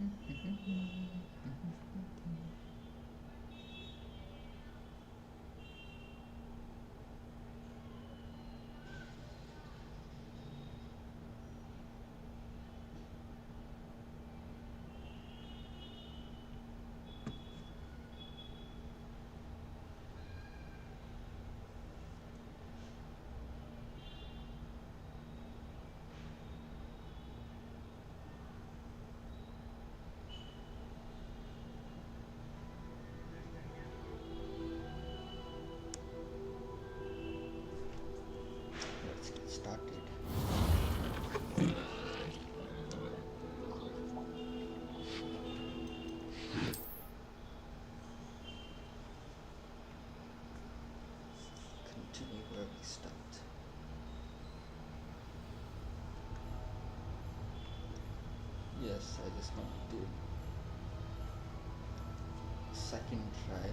Let's get started. Continue where we stopped. Yes, I just completed second trial.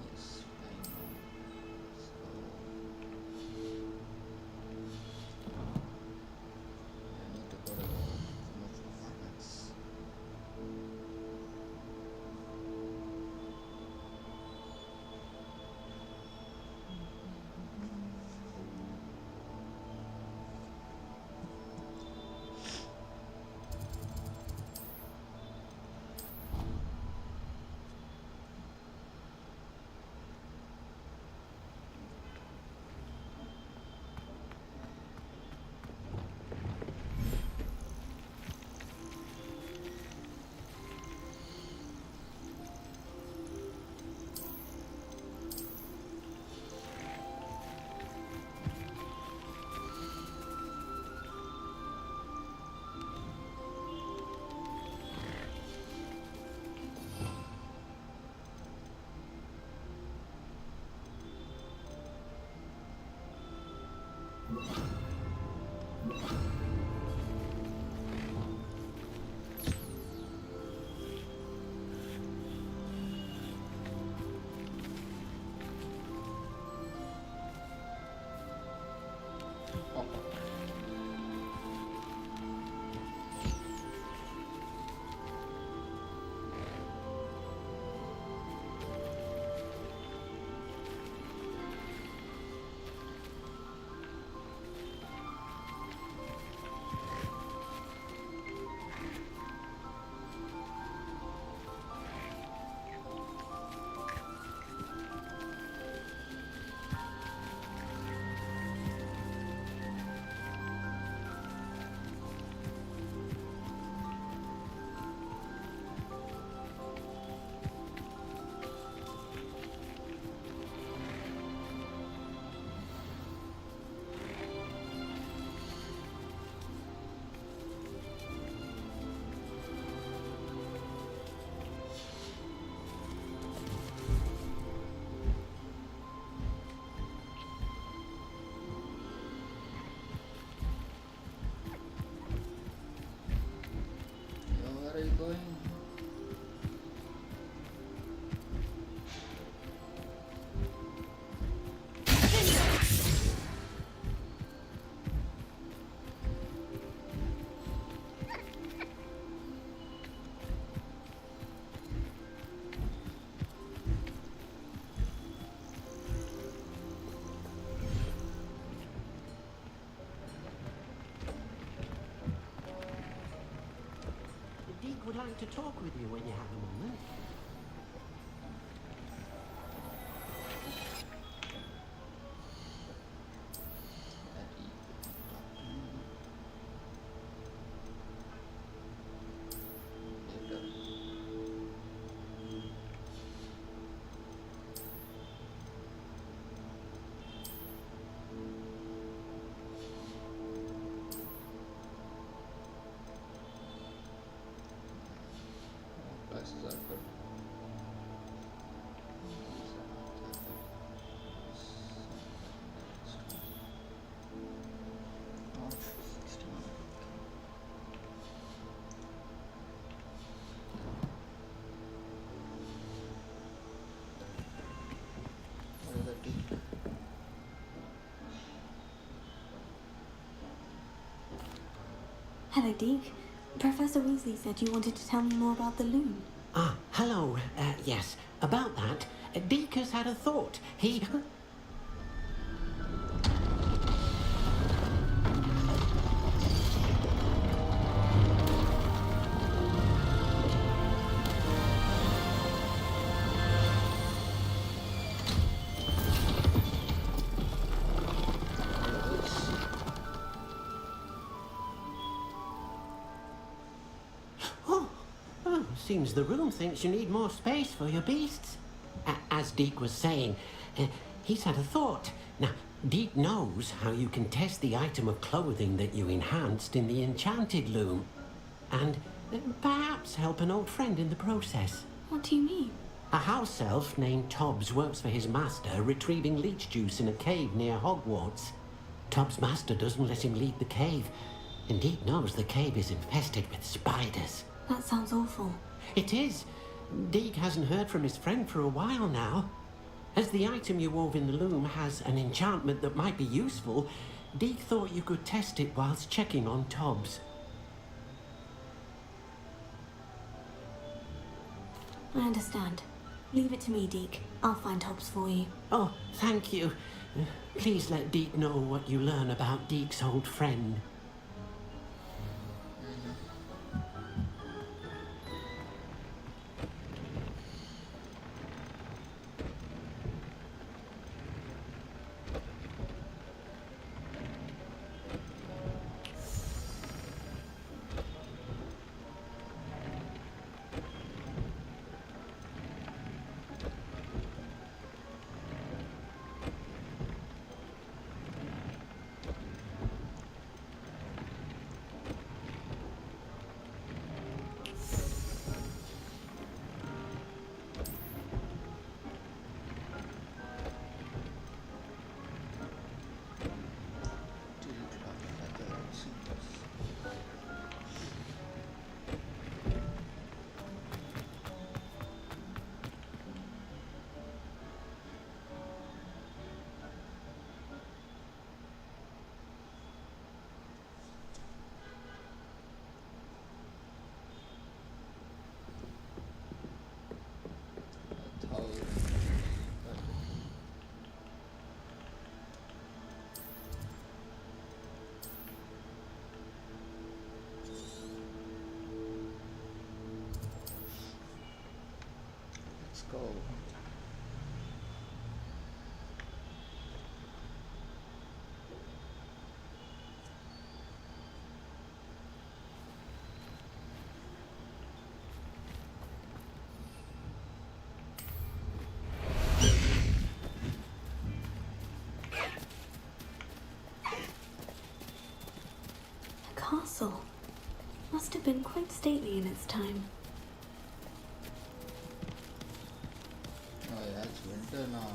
Yes, I know. So I need to go to move formats. Oh, yo, where are you going? The Deek would like to talk with you when you have a moment. Eddie, talk to me later. Places are good. March 16. Hello, Deke. Professor Weasley said you wanted to tell me more about the loom. Ah, hello. Yes, about that, Deke has had a thought. He... Oh, seems the room thinks you need more space for your beasts. As Deke was saying, he's had a thought. Now, Deke knows how you can test the item of clothing that you enhanced in the enchanted loom. And perhaps help an old friend in the process. What do you mean? A house elf named Tobbs works for his master retrieving leech juice in a cave near Hogwarts. Tobbs' master doesn't let him leave the cave, and Deke knows the cave is infested with spiders. That sounds awful. It is. Deke hasn't heard from his friend for a while now. As the item you wove in the loom has an enchantment that might be useful, Deke thought you could test it whilst checking on Tobbs. I understand. Leave it to me, Deke. I'll find Tobbs for you. Oh, thank you. Please let Deke know what you learn about Deke's old friend. Go. The castle must have been quite stately in its time. Oh yeah, it's winter now.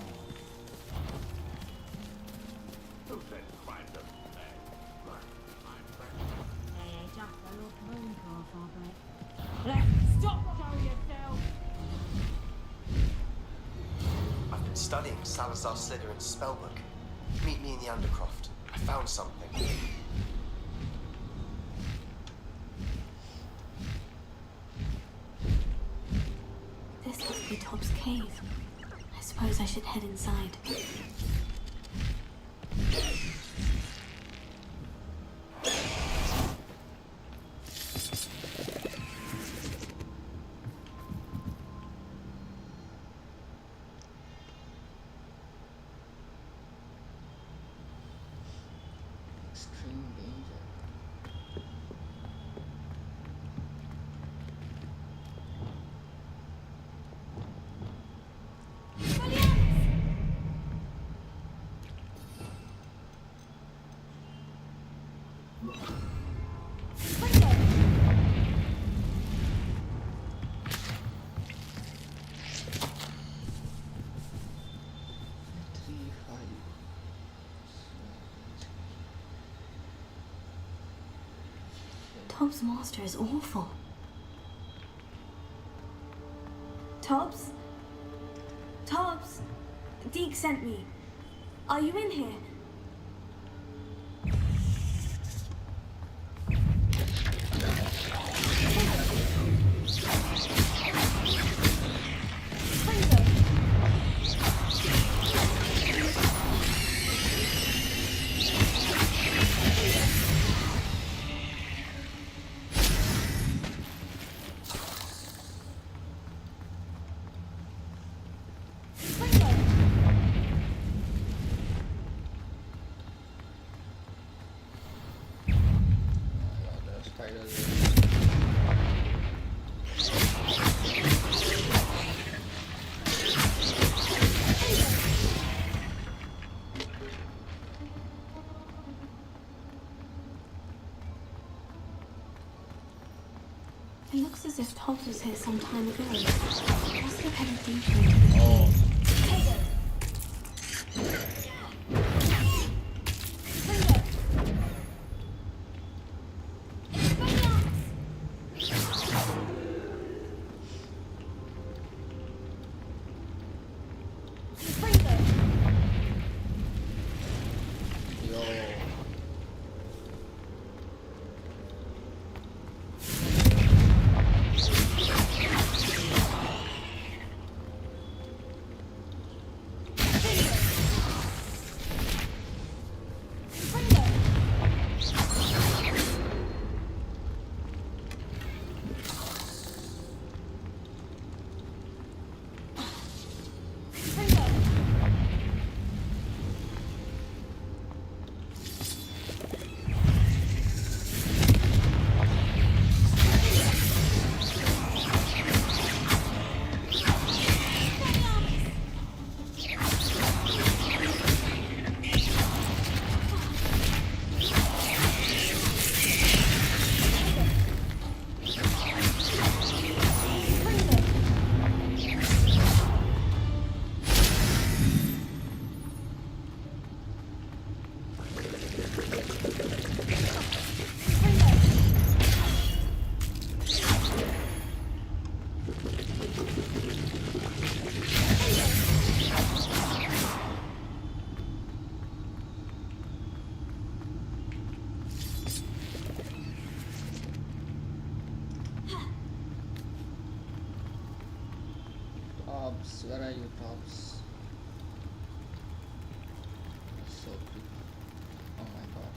I've been studying Salazar Slytherin's spellbook. Meet me in the Undercroft. I found something. This must be Tobbs' cave. I suppose I should head inside. Extreme danger. Tobbs' master is awful. Tobbs? Tobbs? Deke sent me. Are you in here? Hobbs was here some time ago. Must have headed deeper into the Oh. Yo. Tops, where are you, Tops? So pretty. Oh my god.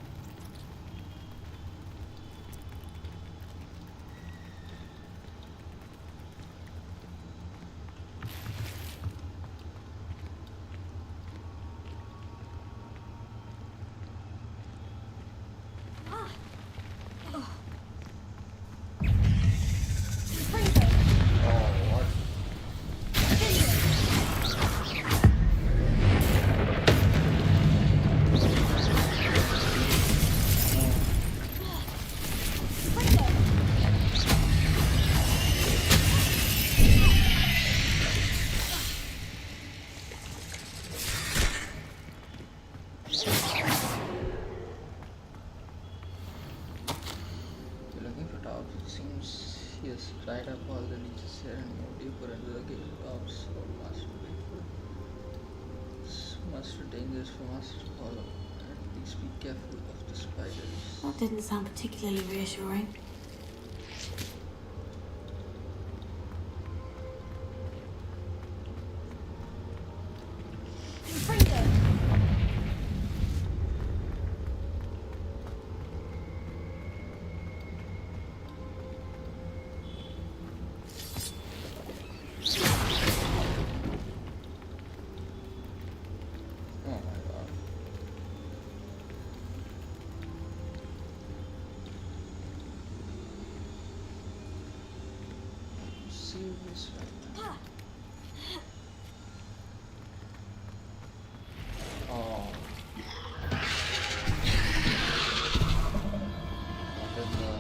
Oh, what? You're looking for Tops. It seems he has dried up all the leeches here and moved deeper into the cave. Tops, oh, must be painful. It's much too dangerous for us to follow. Please be careful of the spiders. That didn't sound particularly reassuring. Oh my god. See this right now. Oh. What in the...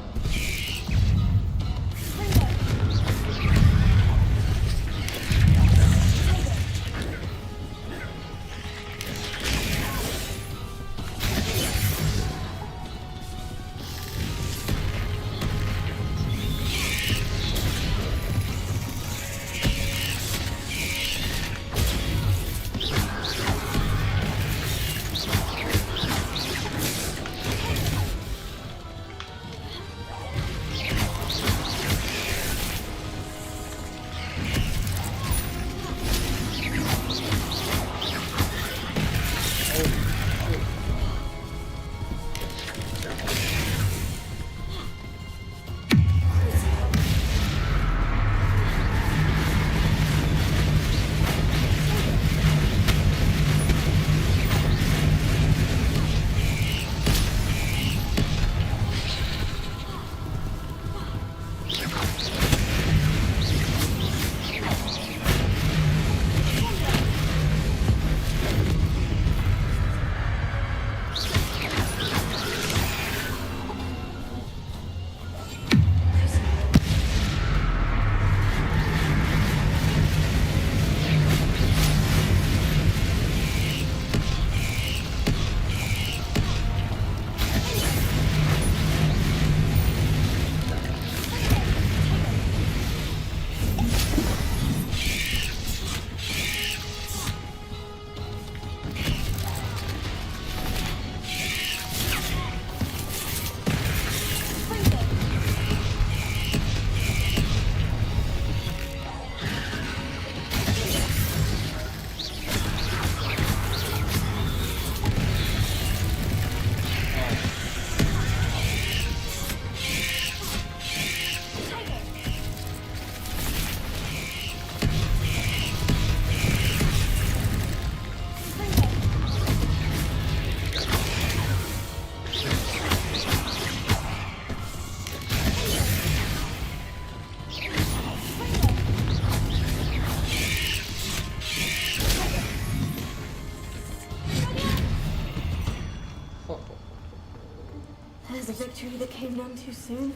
victory that came none too soon.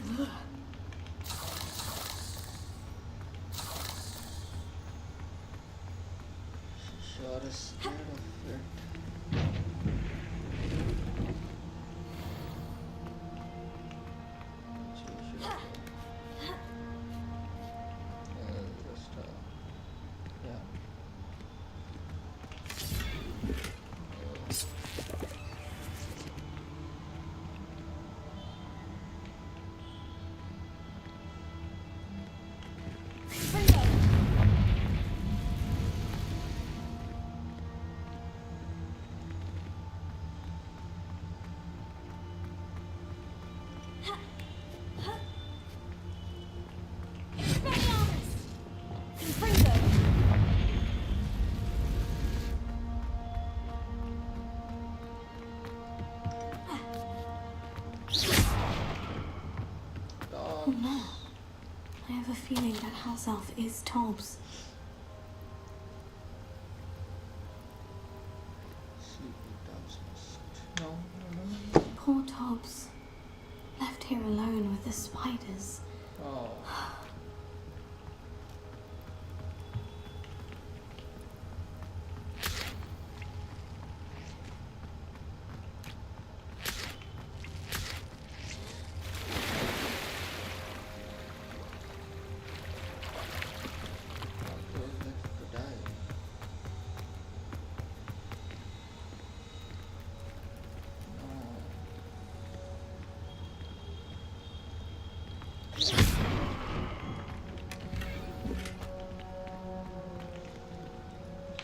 Sure is scared of it. Just yeah. Oh no. I have a feeling that house elf is Tobbs. Sleepy dogs must. No. Poor Tobbs. Left here alone with the spiders. Oh.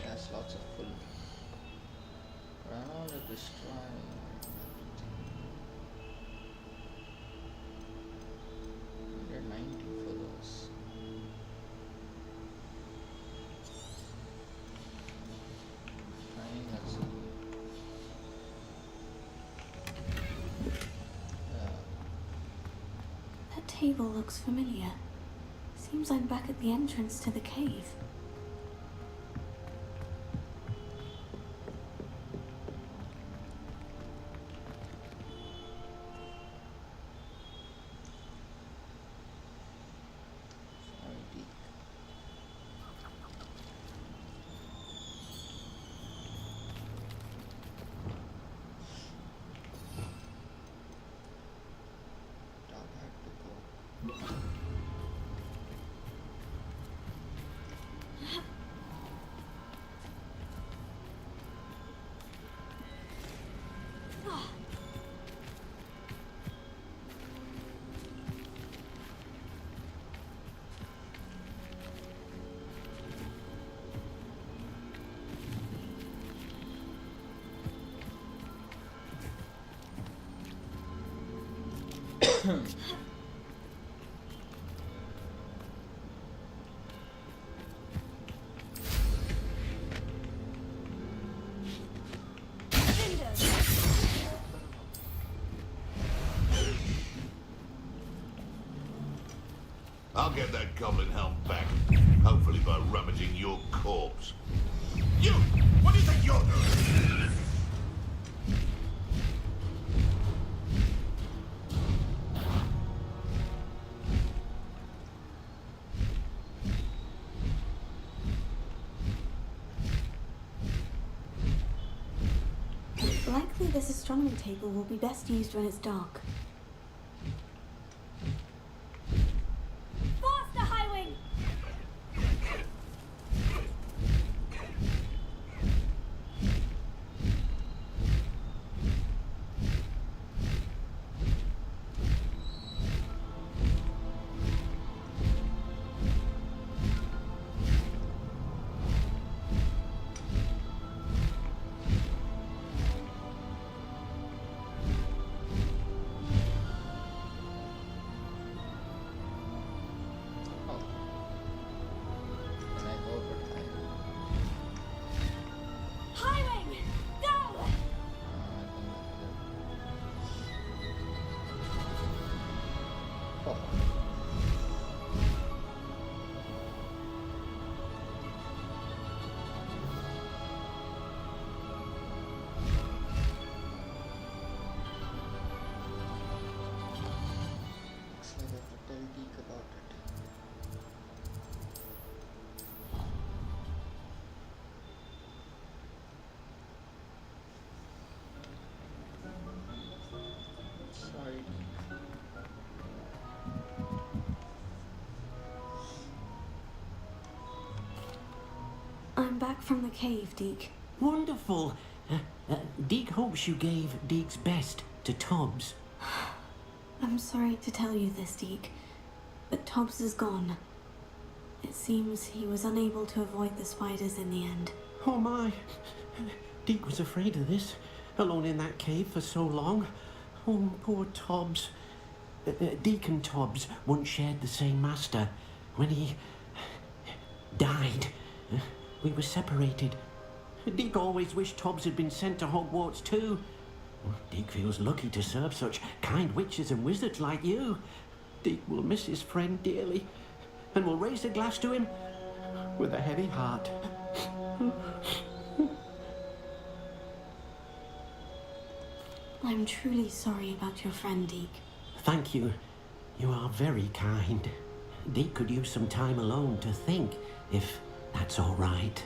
Has lots of full. But I don't want to destroy everything. 190 for those. I think that's yeah. That table looks familiar. Seems I'm back at the entrance to the cave. ID. Dog had to go. I'll get that goblin helm back, hopefully by rummaging your corpse. You! What do you think you're doing? Likely this astronomy table will be best used when it's dark. Faster, Highwing! back from the cave, Deke. Wonderful. Deke hopes you gave Deke's best to Tobbs. I'm sorry to tell you this, Deke, but Tobbs is gone. It seems he was unable to avoid the spiders in the end. Oh my. Deke was afraid of this, alone in that cave for so long. Oh, poor Tobbs. Deke and Tobbs once shared the same master. When he died, we were separated. Deke always wished Tobbs had been sent to Hogwarts too. Deke feels lucky to serve such kind witches and wizards like you. Deke will miss his friend dearly, and will raise a glass to him with a heavy heart. I'm truly sorry about your friend, Deke. Thank you. You are very kind. Deke could use some time alone to think, if that's all right.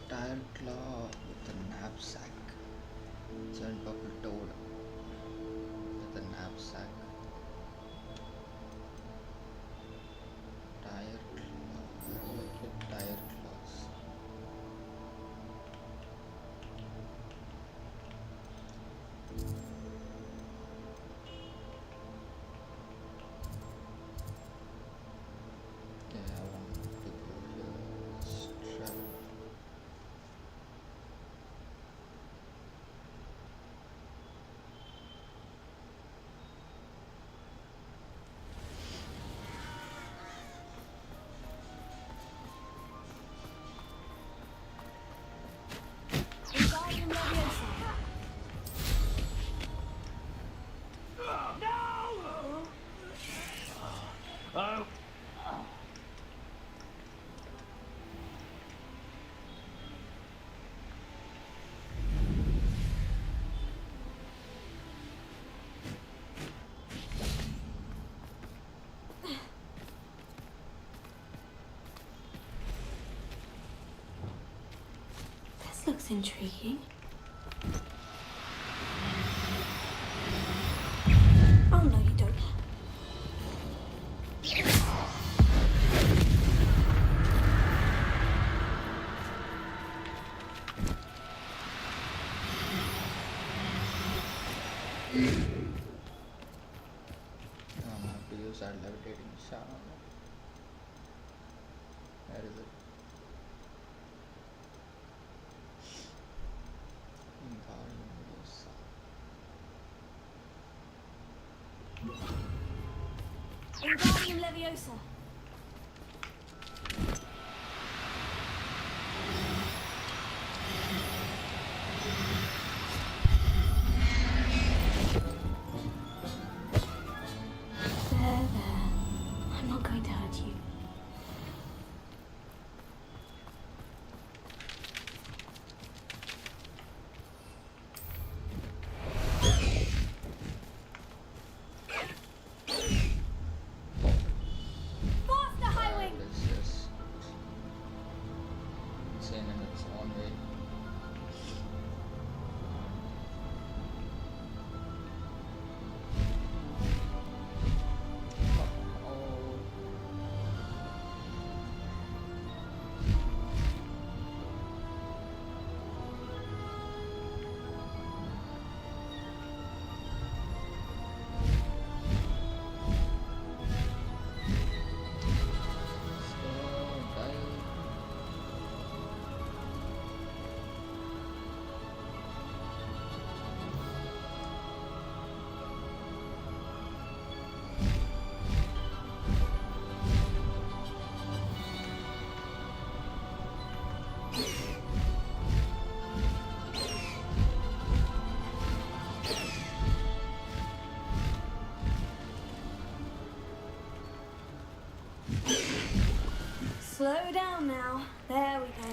Tire claw with a knapsack. Giant purple toad with a knapsack. Tire claw. I like it. Tire claws. Yeah, I want to go here. Let's travel. This looks intriguing. Oh no, you don't. I'm gonna have to use that levitating shot on it. Where is it? Wingardium Leviosa. There. I'm not going to hurt you. Insane in its own way. Oh. Slow down now. There we go.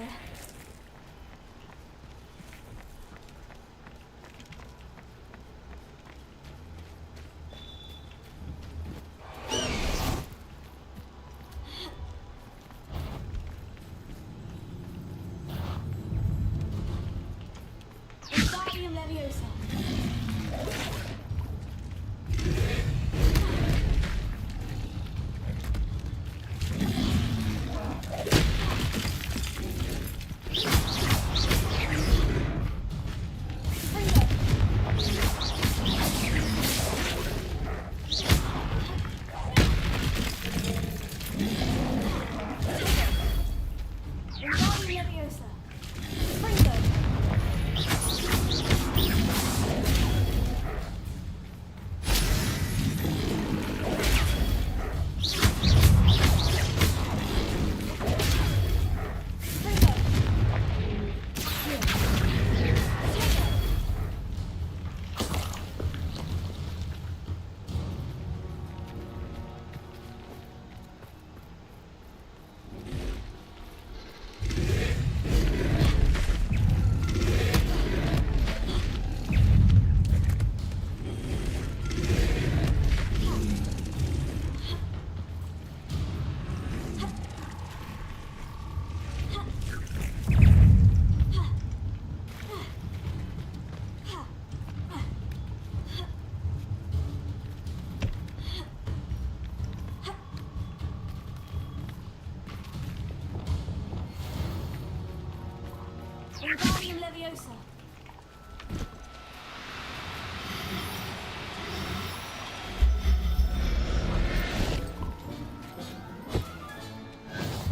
Wingardium Leviosa.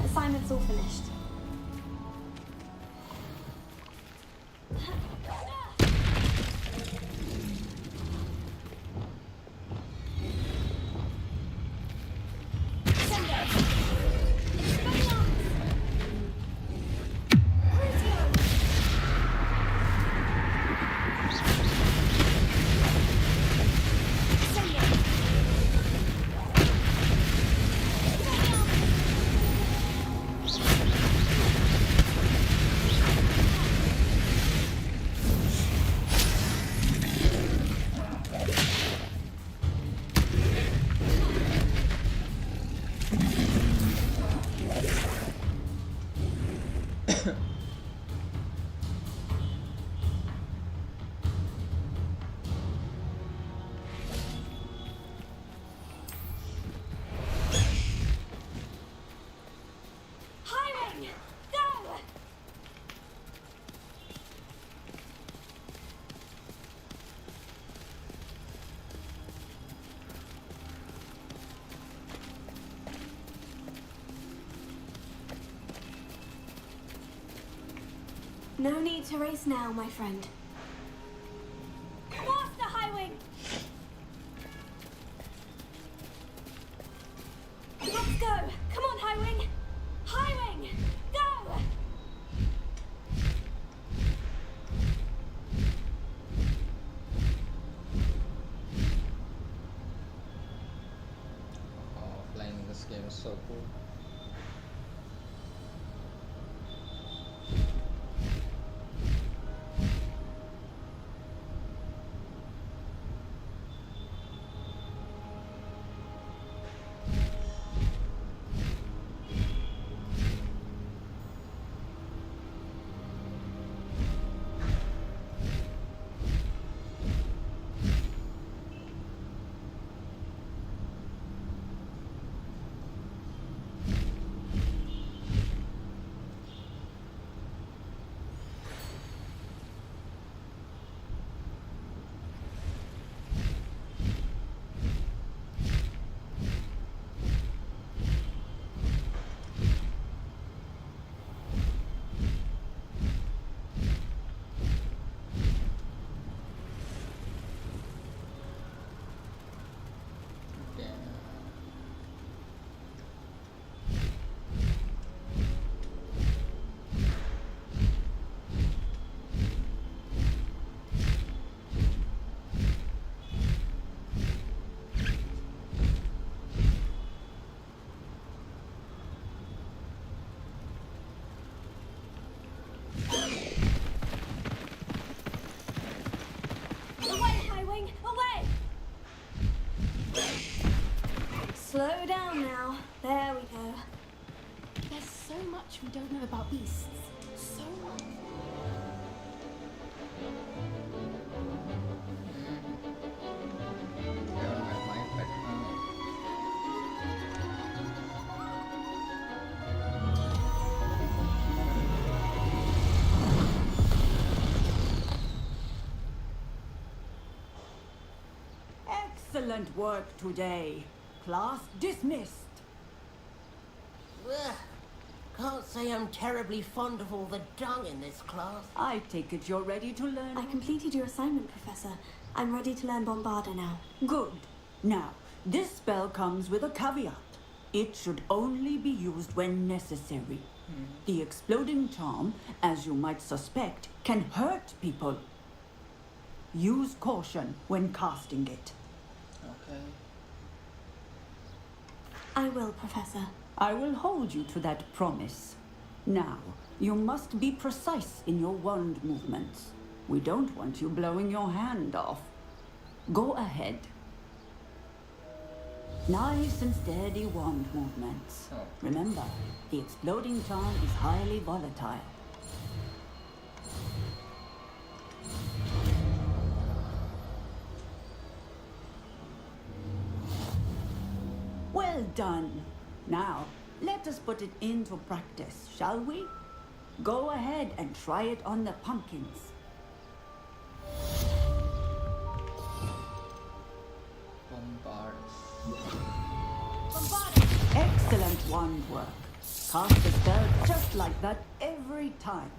Assignment's all finished. No need to race now, my friend. Faster, Highwing! Let's go! Come on, Highwing! Highwing! Go! Oh, playing this game is so cool. Slow down now. There we go. There's so much we don't know about beasts. So much. You're my mind right now. Excellent work today. Class dismissed. Ugh. Can't say I'm terribly fond of all the dung in this class. I take it you're ready to learn. I completed your assignment, Professor. I'm ready to learn Bombarda now. Good. Now, this spell comes with a caveat. It should only be used when necessary. The exploding charm, as you might suspect, can hurt people. Use caution when casting it. Okay. I will, Professor. I will hold you to that promise. Now, you must be precise in your wand movements. We don't want you blowing your hand off. Go ahead. Nice and steady wand movements. Oh. Remember, the exploding charm is highly volatile. Well done. Now, let us put it into practice, shall we? Go ahead and try it on the pumpkins. Excellent wand work. Cast the spell just like that every time.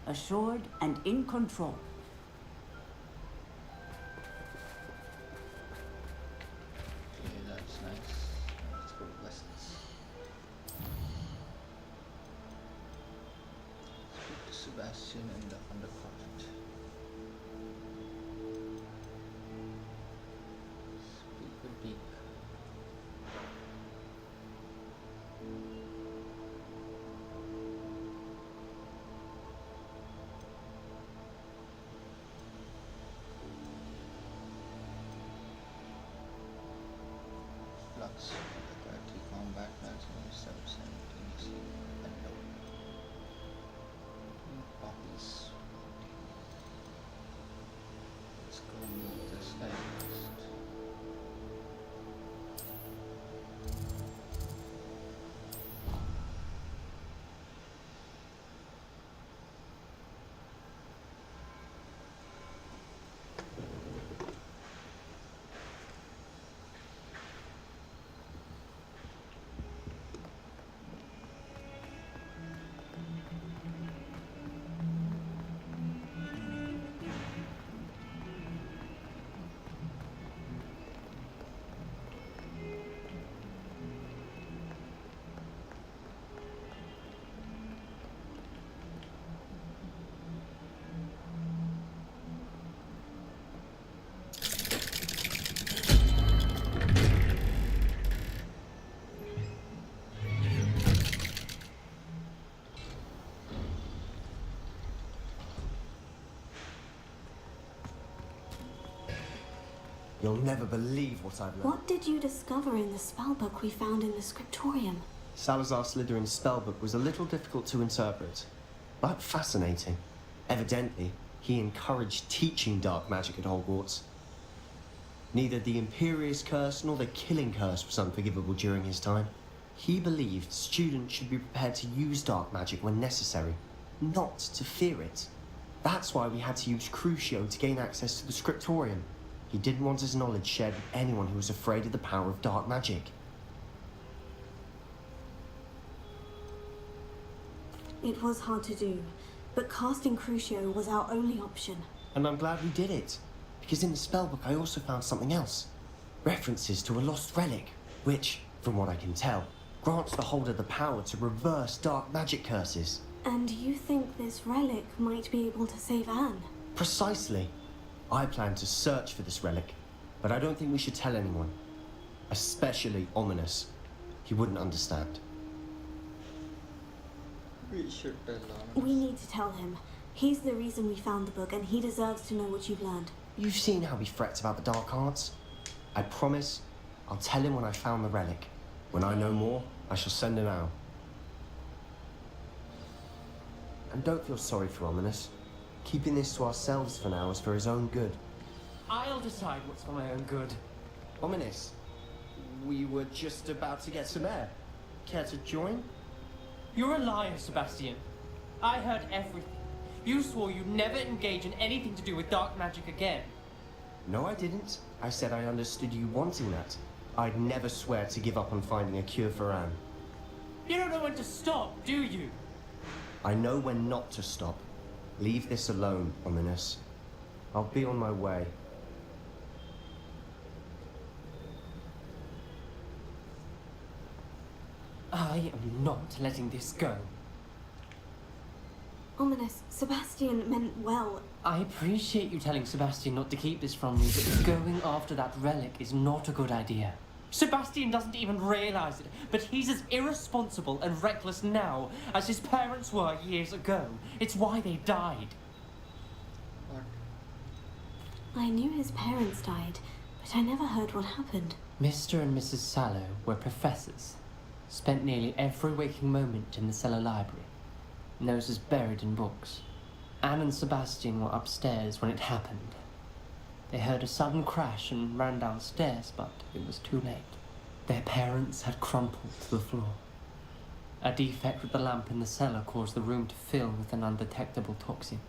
Assured and in control. Okay, that's nice. Let's go to lessons. Speak to Sebastian in the undercroft. Speak with Deke. Flux, acquire 3 combat maximum 7 simultaneously and no. Poppies. Let's go meet this guy first. You'll never believe what I've learned. What did you discover in the spellbook we found in the scriptorium? Salazar Slytherin's spellbook was a little difficult to interpret, but fascinating. Evidently, he encouraged teaching dark magic at Hogwarts. Neither the Imperious Curse nor the Killing Curse was unforgivable during his time. He believed students should be prepared to use dark magic when necessary, not to fear it. That's why we had to use Crucio to gain access to the scriptorium. He didn't want his knowledge shared with anyone who was afraid of the power of dark magic. It was hard to do, but casting Crucio was our only option. And I'm glad we did it, because in the spellbook I also found something else. References to a lost relic, which, from what I can tell, grants the holder the power to reverse dark magic curses. And you think this relic might be able to save Anne? Precisely. I plan to search for this relic, but I don't think we should tell anyone. Especially Ominous. He wouldn't understand. We should tell We Ominous. need to tell him. He's the reason we found the book, and he deserves to know what you've learned. You've seen how he frets about the dark arts. I promise I'll tell him when I found the relic. When I know more, I shall send an owl. And don't feel sorry for Ominous. Keeping this to ourselves for now is for his own good. I'll decide what's for my own good. Ominous, we were just about to get some air. Care to join? You're a liar, Sebastian. I heard everything. You swore you'd never engage in anything to do with dark magic again. No, I didn't. I said I understood you wanting that. I'd never swear to give up on finding a cure for Anne. You don't know when to stop, do you? I know when not to stop. Leave this alone, Ominous. I'll be on my way. I am not letting this go. Ominous, Sebastian meant well. I appreciate you telling Sebastian not to keep this from me, but going after that relic is not a good idea. Sebastian doesn't even realize it, but he's as irresponsible and reckless now as his parents were years ago. It's why they died. What? I knew his parents died, but I never heard what happened. Mr. and Mrs. Sallow were professors. Spent nearly every waking moment in the cellar library. Noses buried in books. Anne and Sebastian were upstairs when it happened. They heard a sudden crash and ran downstairs, but it was too late. Their parents had crumpled to the floor. A defect with the lamp in the cellar caused the room to fill with an undetectable toxin.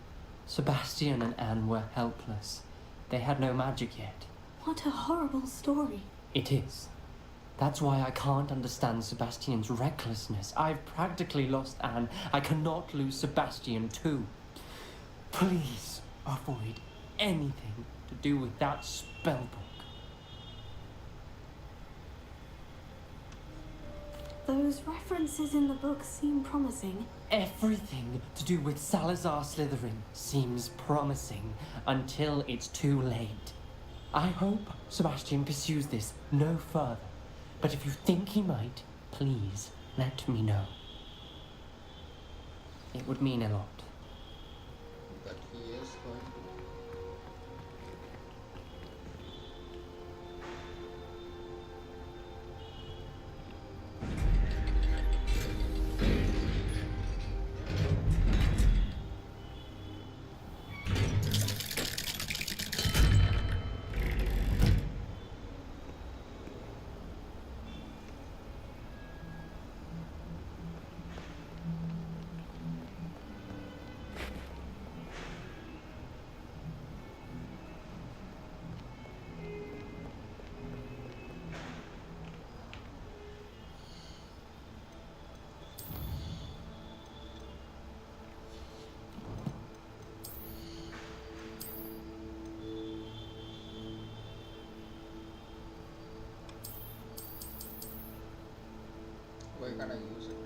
Sebastian and Anne were helpless. They had no magic yet. What a horrible story. It is. That's why I can't understand Sebastian's recklessness. I've practically lost Anne. I cannot lose Sebastian too. Please avoid anything to do with that spellbook. Those references in the book seem promising. Everything to do with Salazar Slytherin seems promising until it's too late. I hope Sebastian pursues this no further, but if you think he might, please let me know. It would mean a lot. That he is going to. Why can't I use it?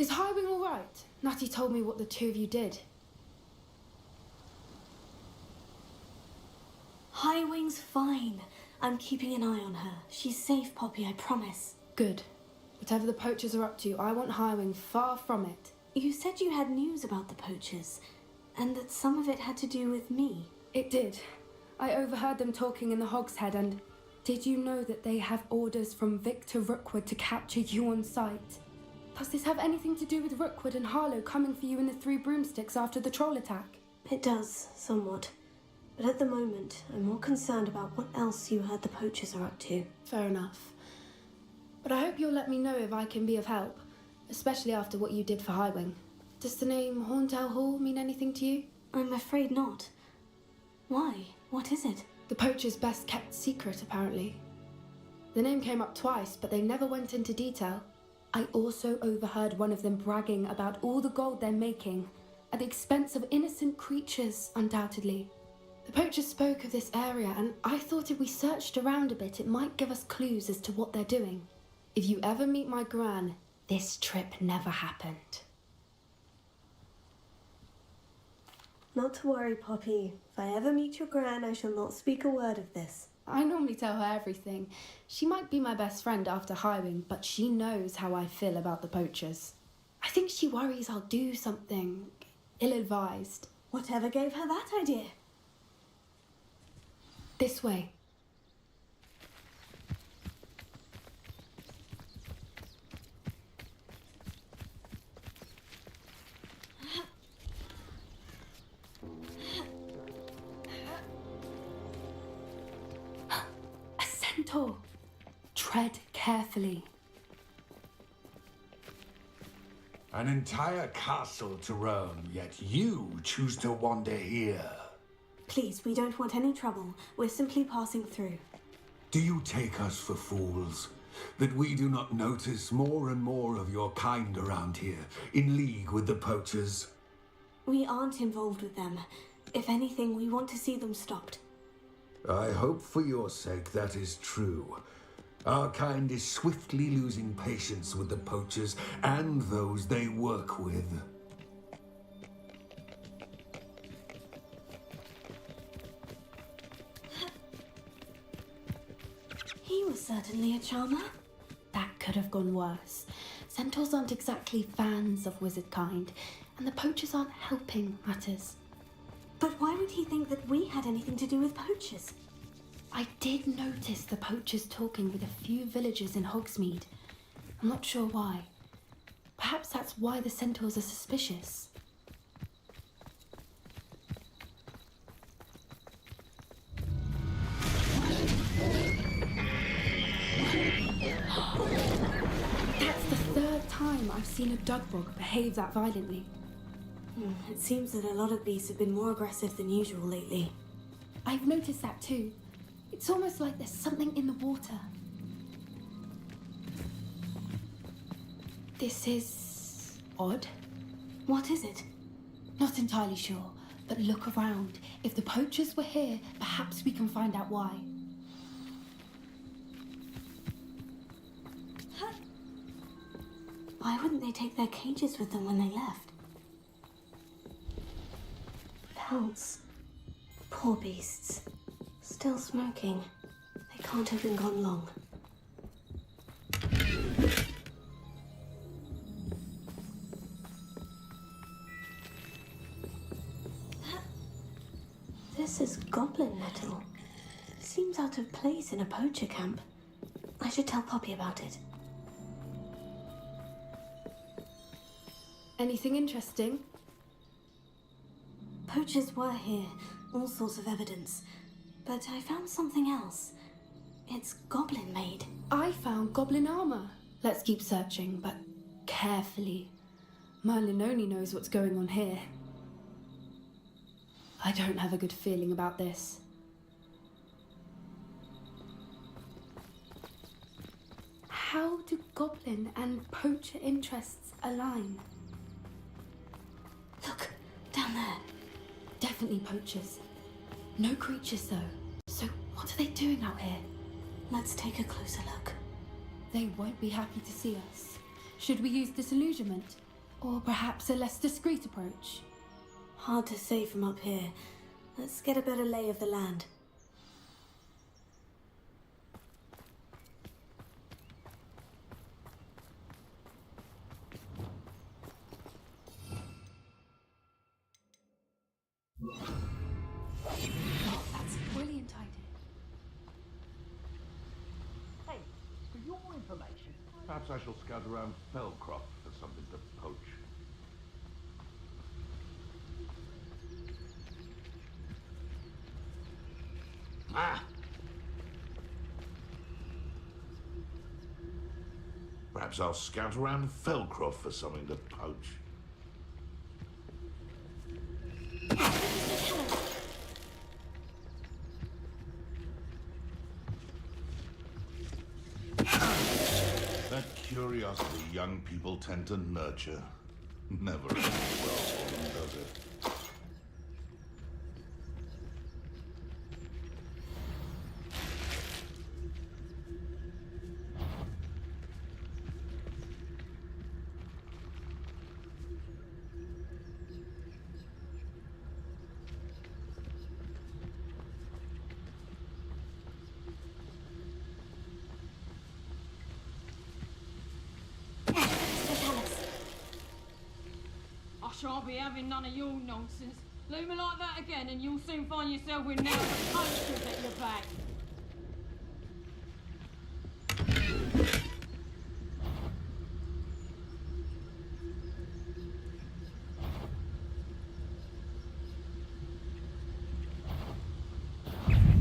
Is Highwing all right? Natty told me what the two of you did. Highwing's fine. I'm keeping an eye on her. She's safe, Poppy, I promise. Good. Whatever the poachers are up to, I want Highwing far from it. You said you had news about the poachers, and that some of it had to do with me. It did. I overheard them talking in the Hogshead, and did you know that they have orders from Victor Rookwood to capture you on sight? Does this have anything to do with Rookwood and Harlow coming for you in the Three Broomsticks after the troll attack? It does, somewhat. But at the moment, I'm more concerned about what else you heard the poachers are up to. Fair enough. But I hope you'll let me know if I can be of help, especially after what you did for Highwing. Does the name Horndale Hall mean anything to you? I'm afraid not. Why? What is it? The poachers' best kept secret, apparently. The name came up twice, but they never went into detail. I also overheard one of them bragging about all the gold they're making, at the expense of innocent creatures, undoubtedly. The poachers spoke of this area, and I thought if we searched around a bit, it might give us clues as to what they're doing. If you ever meet my gran, this trip never happened. Not to worry, Poppy. If I ever meet your gran, I shall not speak a word of this. I normally tell her everything. She might be my best friend after Highwing, but she knows how I feel about the poachers. I think she worries I'll do something ill-advised. Whatever gave her that idea? This way. A centaur. Tread carefully. An entire castle to roam, yet you choose to wander here. Please, we don't want any trouble. We're simply passing through. Do you take us for fools? That we do not notice more and more of your kind around here, in league with the poachers? We aren't involved with them. If anything, we want to see them stopped. I hope for your sake that is true. Our kind is swiftly losing patience with the poachers and those they work with. He was certainly a charmer. That could have gone worse. Centaurs aren't exactly fans of wizard kind, and the poachers aren't helping matters. But why would he think that we had anything to do with poachers? I did notice the poachers talking with a few villagers in Hogsmeade. I'm not sure why. Perhaps that's why the centaurs are suspicious. That's the third time I've seen a dugbog behave that violently. It seems that a lot of beasts have been more aggressive than usual lately. I've noticed that too. It's almost like there's something in the water. This is odd. What is it? Not entirely sure, but look around. If the poachers were here, perhaps we can find out why. Why wouldn't they take their cages with them when they left? Pelts. Poor beasts. Still smoking. They can't have been gone long. This is goblin metal. Seems out of place in a poacher camp. I should tell Poppy about it. Anything interesting? Poachers were here, all sorts of evidence. But I found something else. It's goblin made. I found goblin armor. Let's keep searching, but carefully. Merlin only knows what's going on here. I don't have a good feeling about this. How do goblin and poacher interests align? Look, down there. Definitely poachers. No creatures though. So what are they doing out here? Let's take a closer look. They won't be happy to see us. Should we use disillusionment? Or perhaps a less discreet approach? Hard to say from up here. Let's get a better lay of the land. Oh, that's a brilliant idea. Hey, for your information, Perhaps I shall scout around Fellcroft for something to poach. Ah, Perhaps I'll scout around Fellcroft for something to poach. That curiosity young people tend to nurture never ends well for them, does it? I shan't be having none of your nonsense. Leave me like that again and you'll soon find yourself with nails and posters at your back.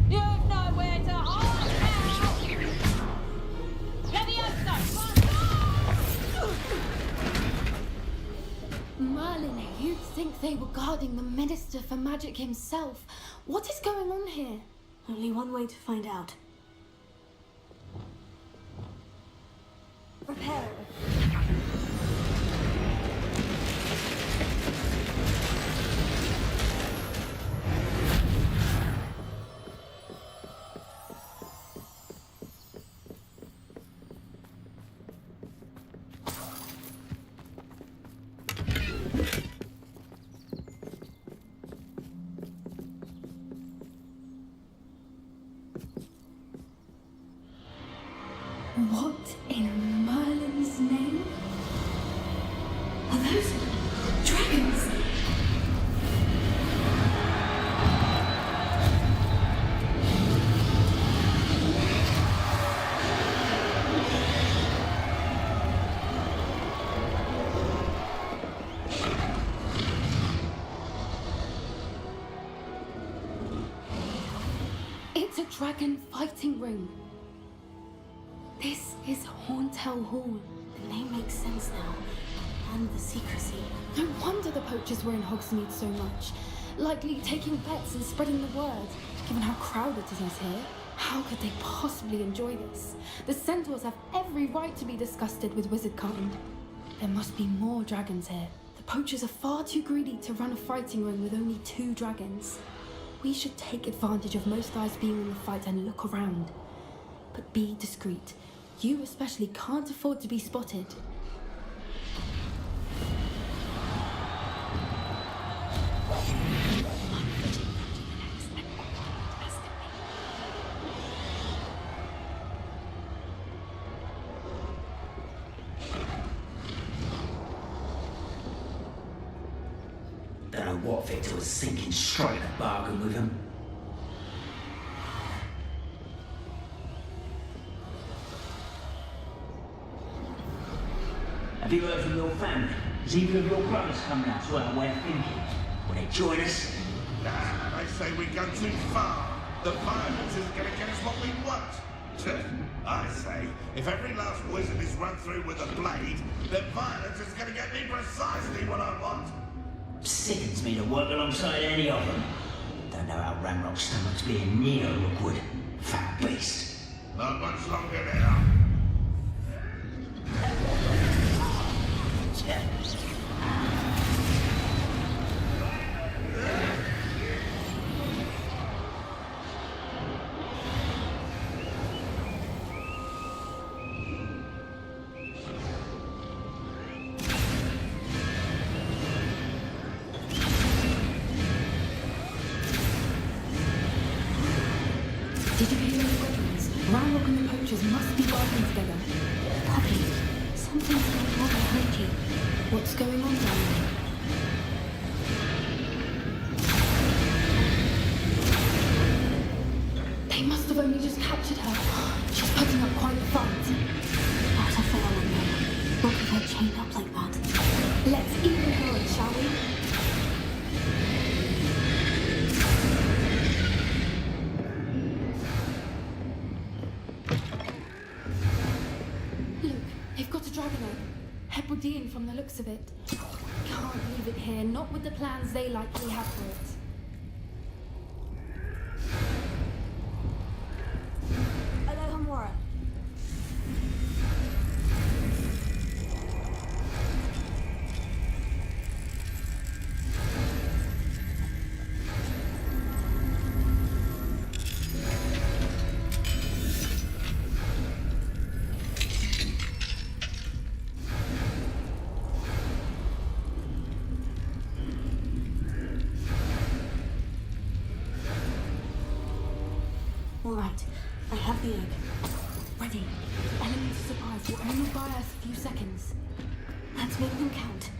You've nowhere to hide now! Levioso! Merlin, you'd think they were guarding the Minister for Magic himself. What is going on here? Only one way to find out. Prepare. What in Merlin's name? Are those dragons? It's a dragon fighting ring. This is Hauntel Hall. The name makes sense now. And the secrecy. No wonder the poachers were in Hogsmeade so much. Likely taking bets and spreading the word. Given how crowded it is here, how could they possibly enjoy this? The centaurs have every right to be disgusted with wizard kind. There must be more dragons here. The poachers are far too greedy to run a fighting ring with only 2 dragons. We should take advantage of most eyes being in the fight and look around. But be discreet. You especially can't afford to be spotted. don't know what Victor was thinking, striking a bargain with him. Have you heard from your family? Has either of your brothers come round to our way of thinking? Will they join us? Nah, I say we go too far. The violence isn't going to get us what we want. I say, if every last wizard is run through with a blade, then violence is going to get me precisely what I want. Sickens me to work alongside any of them. Don't know how Ramrock's stomach's being near Rookwood. Fat beast. Not much longer now. Ranrock and the poachers must be working together. Poppy, something's going on behind you. What's going on down there? They must have only just captured her. She's putting up quite a fight. Not a fair one, though. Not with her chained up like that. Let's even her in, shall we? Look, they've got a dragon egg. Hebridean from the looks of it. Can't leave it here, not with the plans they likely have for it. Hello, Hamora. All right, I have the egg. Ready. Element of surprise will only buy us a few seconds. Let's make them count.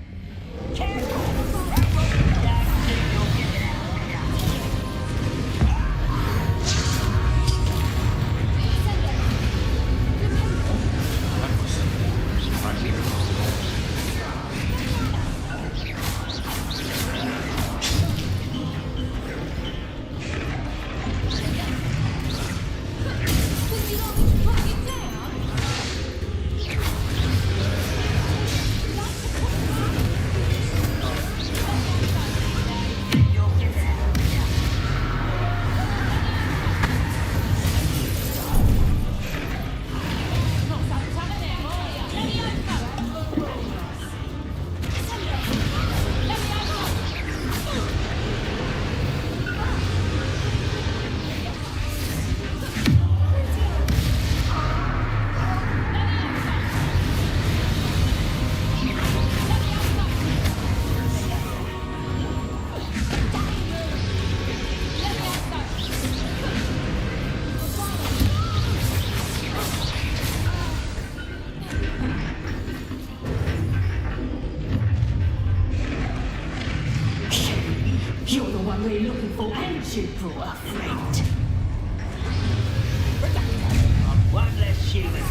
You're the one we're looking for, and you brought a friend. One less human.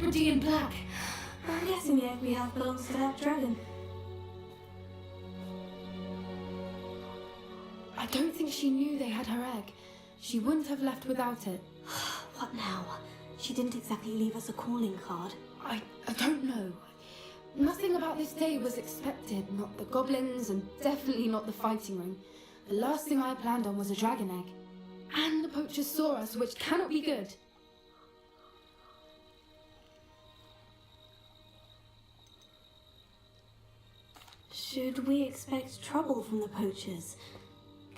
empty and black. I'm guessing the egg we have belongs to that dragon. I don't think she knew they had her egg. She wouldn't have left without it. What now? She didn't exactly leave us a calling card. I don't know. Nothing about this day was expected. Not the goblins, and definitely not the fighting ring. The last thing I planned on was a dragon egg. And the poachers saw us, which cannot be good. Should we expect trouble from the poachers,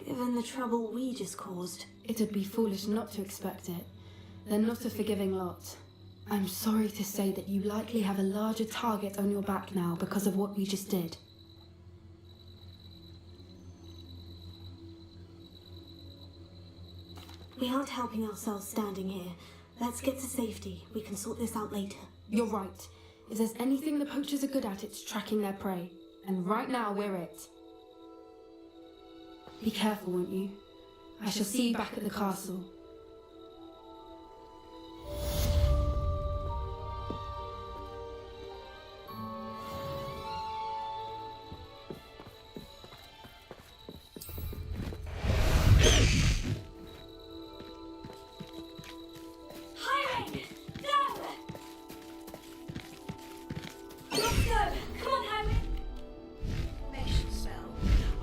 given the trouble we just caused? It'd be foolish not to expect it. They're not a forgiving lot. I'm sorry to say that you likely have a larger target on your back now because of what we just did. We aren't helping ourselves standing here. Let's get to safety. We can sort this out later. You're right. If there's anything the poachers are good at, it's tracking their prey. And right now, we're it. Be careful, won't you? I shall see you back at the castle.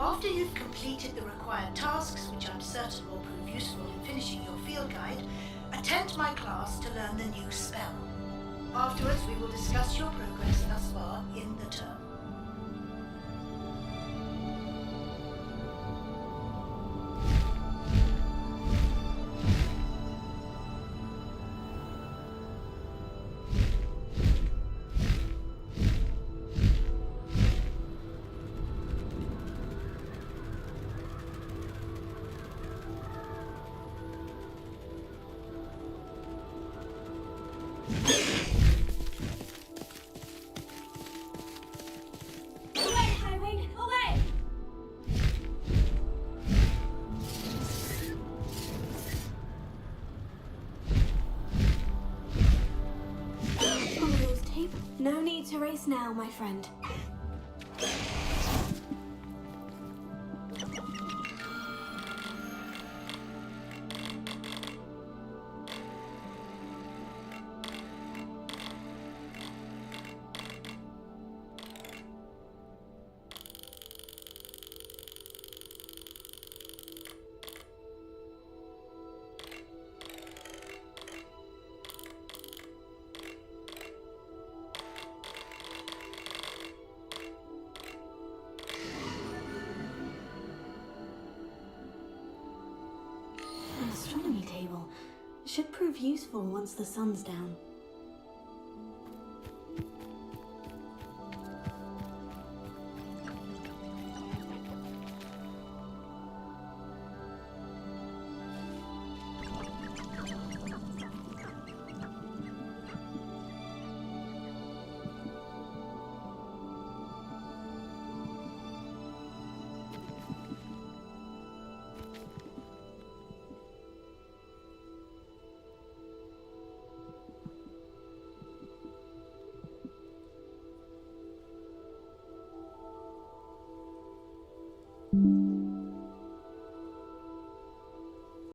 After you've completed the required tasks, which I'm certain will prove useful in finishing your field guide, attend my class to learn the new spell. Afterwards, we will discuss your progress thus far in the term. No need to race now, my friend. An astronomy table. Should prove useful once the sun's down.